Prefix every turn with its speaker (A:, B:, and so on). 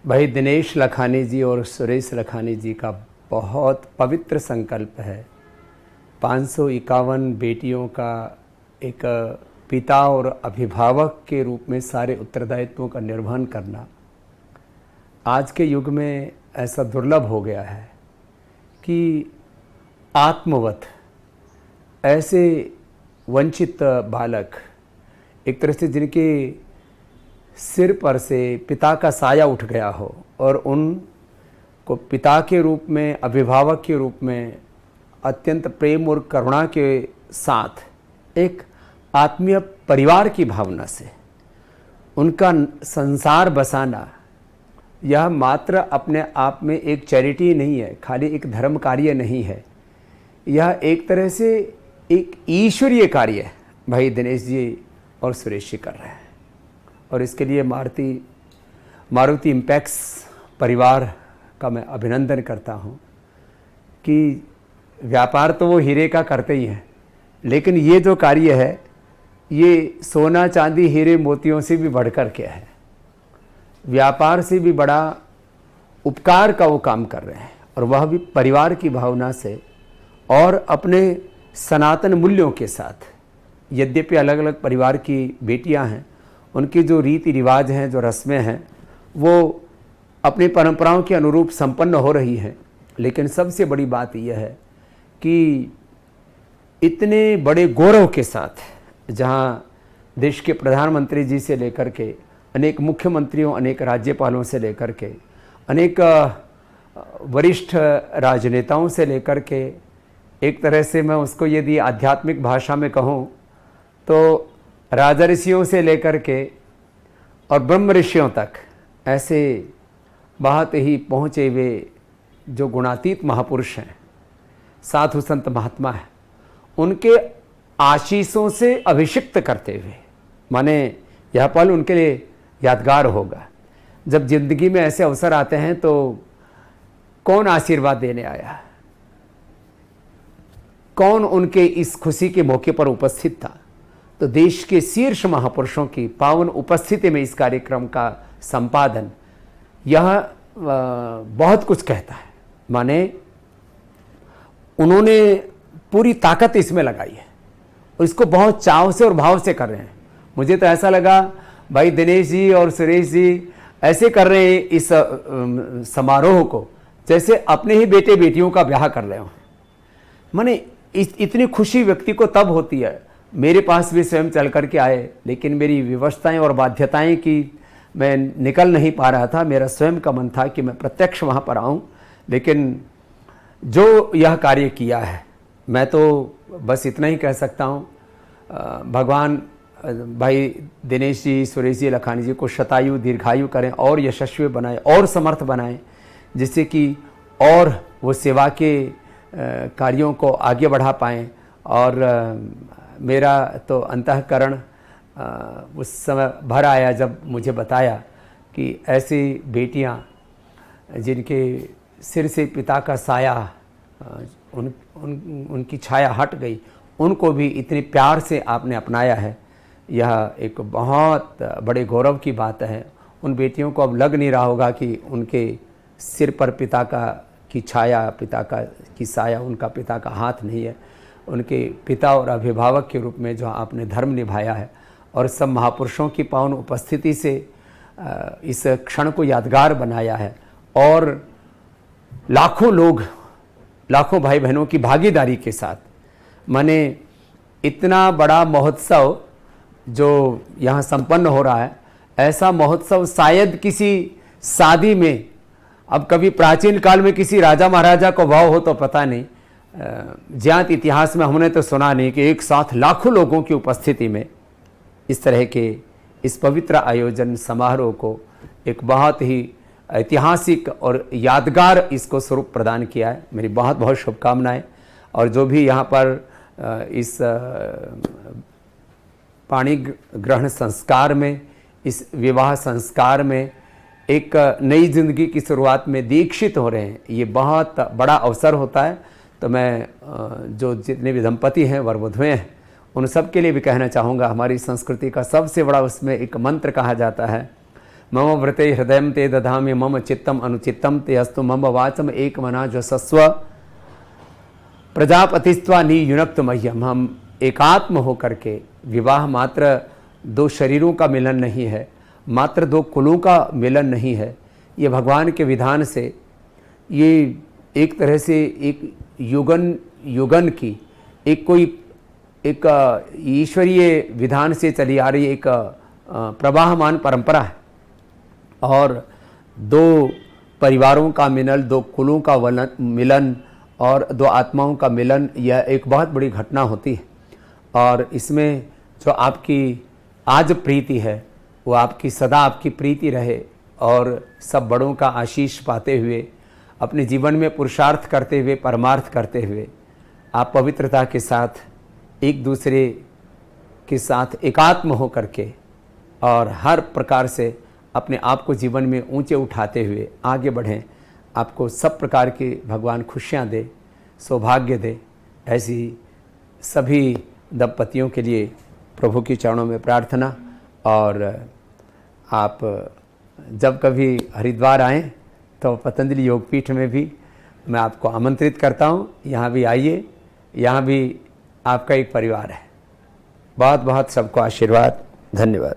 A: भाई दिनेश लखानी जी और सुरेश लखानी जी का बहुत पवित्र संकल्प है 551 बेटियों का एक पिता और अभिभावक के रूप में सारे उत्तरदायित्वों का निर्वहन करना। आज के युग में ऐसा दुर्लभ हो गया है कि आत्मवत ऐसे वंचित बालक, एक तरह से जिनके सिर पर से पिता का साया उठ गया हो और उनको पिता के रूप में, अभिभावक के रूप में अत्यंत प्रेम और करुणा के साथ एक आत्मीय परिवार की भावना से उनका संसार बसाना, यह मात्र अपने आप में एक चैरिटी नहीं है, खाली एक धर्म कार्य नहीं है, यह एक तरह से एक ईश्वरीय कार्य है भाई दिनेश जी और सुरेश जी कर रहे हैं। और इसके लिए मारुति इम्पैक्ट्स परिवार का मैं अभिनंदन करता हूँ कि व्यापार तो वो हीरे का करते ही हैं, लेकिन ये जो कार्य है ये सोना चांदी हीरे मोतियों से भी बढ़कर के है, व्यापार से भी बड़ा उपकार का वो काम कर रहे हैं, और वह भी परिवार की भावना से और अपने सनातन मूल्यों के साथ। यद्यपि अलग अलग परिवार की बेटियां हैं, उनकी जो रीति रिवाज हैं, जो रस्में हैं, वो अपनी परंपराओं के अनुरूप संपन्न हो रही हैं, लेकिन सबसे बड़ी बात यह है कि इतने बड़े गौरव के साथ जहाँ देश के प्रधानमंत्री जी से लेकर के अनेक मुख्यमंत्रियों, अनेक राज्यपालों से लेकर के अनेक वरिष्ठ राजनेताओं से लेकर के, एक तरह से मैं उसको यदि आध्यात्मिक भाषा में कहूँ तो राजा ऋषियों से लेकर के और ब्रह्म ऋषियों तक ऐसे बहुत ही पहुँचे हुए जो गुणातीत महापुरुष हैं, साधु संत महात्मा हैं, उनके आशीषों से अभिषिक्त करते हुए, माने यह पल उनके लिए यादगार होगा। जब जिंदगी में ऐसे अवसर आते हैं तो कौन आशीर्वाद देने आया, कौन उनके इस खुशी के मौके पर उपस्थित था। तो देश के शीर्ष महापुरुषों की पावन उपस्थिति में इस कार्यक्रम का संपादन, यह बहुत कुछ कहता है। माने उन्होंने पूरी ताकत इसमें लगाई है और इसको बहुत चाव से और भाव से कर रहे हैं। मुझे तो ऐसा लगा भाई दिनेश जी और सुरेश जी ऐसे कर रहे हैं इस समारोह को जैसे अपने ही बेटे बेटियों का ब्याह कर रहे हो। माने इतनी खुशी व्यक्ति को तब होती है। मेरे पास भी स्वयं चल करके आए, लेकिन मेरी व्यवस्थाएं और बाध्यताएं की मैं निकल नहीं पा रहा था। मेरा स्वयं का मन था कि मैं प्रत्यक्ष वहाँ पर आऊँ, लेकिन जो यह कार्य किया है, मैं तो बस इतना ही कह सकता हूँ, भगवान भाई दिनेश जी, सुरेश जी, लखानी जी को शतायु दीर्घायु करें और यशस्वी बनाएं और समर्थ बनाएं, जिससे कि और वो सेवा के कार्यों को आगे बढ़ा पाएँ। और मेरा तो अंतःकरण उस समय भर आया जब मुझे बताया कि ऐसी बेटियां जिनके सिर से पिता का साया, उनकी छाया हट गई, उनको भी इतने प्यार से आपने अपनाया है। यह एक बहुत बड़े गौरव की बात है। उन बेटियों को अब लग नहीं रहा होगा कि उनके सिर पर पिता का की छाया, पिता का की साया, उनका पिता का हाथ नहीं है। उनके पिता और अभिभावक के रूप में जो आपने धर्म निभाया है और सब महापुरुषों की पावन उपस्थिति से इस क्षण को यादगार बनाया है, और लाखों लोग, लाखों भाई बहनों की भागीदारी के साथ, माने इतना बड़ा महोत्सव जो यहाँ संपन्न हो रहा है, ऐसा महोत्सव शायद किसी शादी में, अब कभी प्राचीन काल में किसी राजा महाराजा को भाव हो तो पता नहीं, ज्ञात इतिहास में हमने तो सुना नहीं कि एक साथ लाखों लोगों की उपस्थिति में इस तरह के इस पवित्र आयोजन समारोह को एक बहुत ही ऐतिहासिक और यादगार इसको स्वरूप प्रदान किया है। मेरी बहुत बहुत शुभकामनाएं। और जो भी यहाँ पर इस पाणी ग्रहण संस्कार में, इस विवाह संस्कार में एक नई जिंदगी की शुरुआत में दीक्षित हो रहे हैं, ये बहुत बड़ा अवसर होता है। तो मैं जो जितने भी दंपति हैं, वर वधुएं हैं, उन सब के लिए भी कहना चाहूँगा, हमारी संस्कृति का सबसे बड़ा उसमें एक मंत्र कहा जाता है, मम व्रते हृदय ते दधामि मम चित्तम अनुचित्तम ते अस्तु मम वाचम एक मना जसस्व प्रजापतिस्त्वा नियुनक्त मह्यम। हम एकात्म होकर के, विवाह मात्र दो शरीरों का मिलन नहीं है, मात्र दो कुलों का मिलन नहीं है, ये भगवान के विधान से, ये एक तरह से एक युगन युगन की एक ईश्वरीय विधान से चली आ रही एक प्रवाहमान परंपरा है। और दो परिवारों का मिलन, दो कुलों का मिलन और दो आत्माओं का मिलन, यह एक बहुत बड़ी घटना होती है। और इसमें जो आपकी आज प्रीति है वो आपकी सदा आपकी प्रीति रहे, और सब बड़ों का आशीष पाते हुए, अपने जीवन में पुरुषार्थ करते हुए, परमार्थ करते हुए, आप पवित्रता के साथ एक दूसरे के साथ एकात्म हो करके और हर प्रकार से अपने आप को जीवन में ऊंचे उठाते हुए आगे बढ़ें। आपको सब प्रकार की भगवान खुशियां दे, सौभाग्य दे। ऐसी सभी दंपतियों के लिए प्रभु के चरणों में प्रार्थना। और आप जब कभी हरिद्वार आएँ तो पतंजलि योगपीठ में भी मैं आपको आमंत्रित करता हूँ, यहाँ भी आइए, यहाँ भी आपका एक परिवार है। बहुत बहुत सबको आशीर्वाद, धन्यवाद।